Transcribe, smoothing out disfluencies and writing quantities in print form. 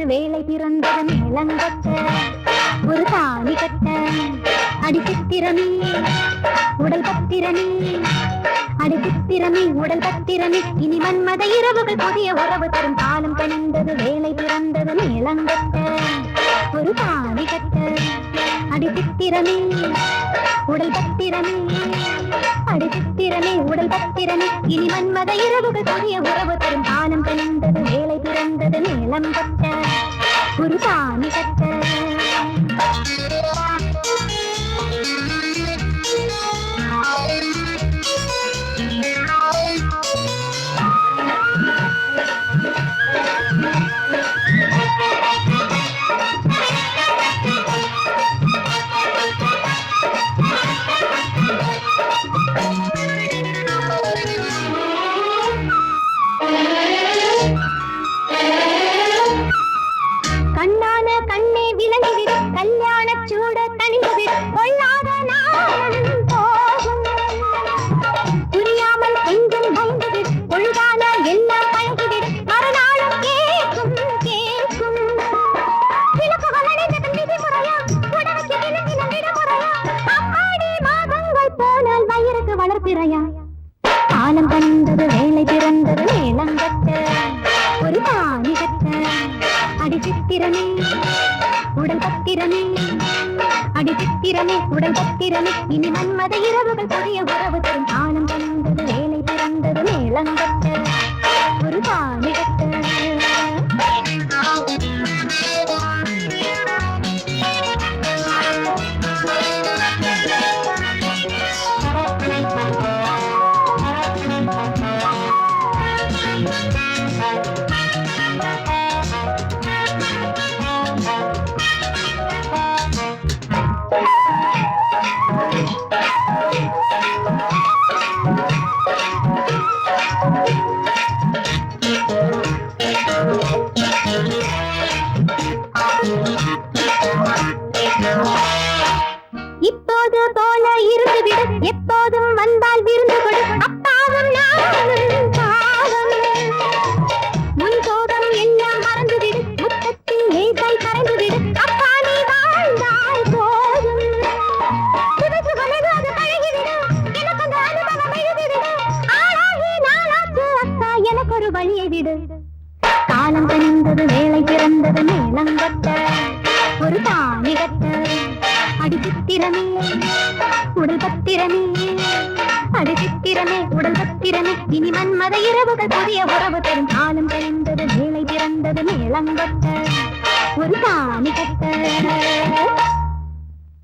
வேலை பிறந்தது மேலங்கட்ட ஒரு தாலி கட்ட அடிச்சித்திரமே உடல் பத்திரமே அடிச்சித்திரமே உடல் பத்திரமே இனி மன்மத இரவுகள் புதிய உறவு தரும் காலம் கணிந்தது வேலை பிறந்தது மேலங்கட்ட ஒரு தாலி கட்ட அடிச்சித்திரமே உடல் பத்திரமே அடிச்சித்திரமே உடல் பத்திரமே இனி மன்மத இரவுகள் புதிய உறவு தரும் காலம் கணிந்தது வேலை பிறந்தது மேலம் கட்ட ஒரு தாலி கட்ட கண்ணான கண்ணே விளங்கிவிடு கல்யாண சூட தணிந்துவிடு கொள்ளாத நாளும் போகும் புரியாமல் கொஞ்சம் பயந்துவிடு பொழுதான எல்லாம் பழகிவிடு மறுநாளும் கேட்கும் கேட்கும் விளக்குகள் அடைந்ததன் விதிமுறையா உடலுக்கு விளங்கின விடுமுறையா அம்மாடி மாதங்கள் போனால் வயிறுக்கு வளர்ப்பிறையா காலம் கண்டது வேலை பிறந்தது மேலங்கட்ட ஒரு தாலி கட்ட அடிச்சித்திரமே உடல் பத்திரமே அடிச்சித்திரமே உடல் பத்திரமே இனி மன்மத இரவுகள் புதிய உறவு தரும் காலம் கண்டது வேலை பிறந்தது மேலங்கட்ட ஒரு தாலி கட்ட இப்போது போல இருந்துவிடு எப்போதும் வந்தால் விருந்து கொடு அப்பாவும் நானும் பாவம் முன் கோபம் எல்லாம் மறந்துவிடு முத்தத்தின் லேசாய் கரைந்துவிடு அப்பா நீ வாழ்ந்தால் போதும் சுகசுகமெது பழகிவிடு எனக்கு அந்த அனுபவம் எழுதிவிடு ஆளாகி நாளாச்சு அக்கா எனக்கு ஒரு வழியை விடு காலம் கணிந்தது வேலை பிறந்தது மேலங்கட்ட ஒரு தாலி கட்ட அடிச்சித்திரமே உடல் பத்திரமே அடிச்சித்திரமே உடல் பத்திரமே இனி மன்மத இரவுகள் புதிய உறவு தரும் காலம் கழிந்தது வேலை பிறந்தது மேலங்கட்ட ஒரு தாலி கட்ட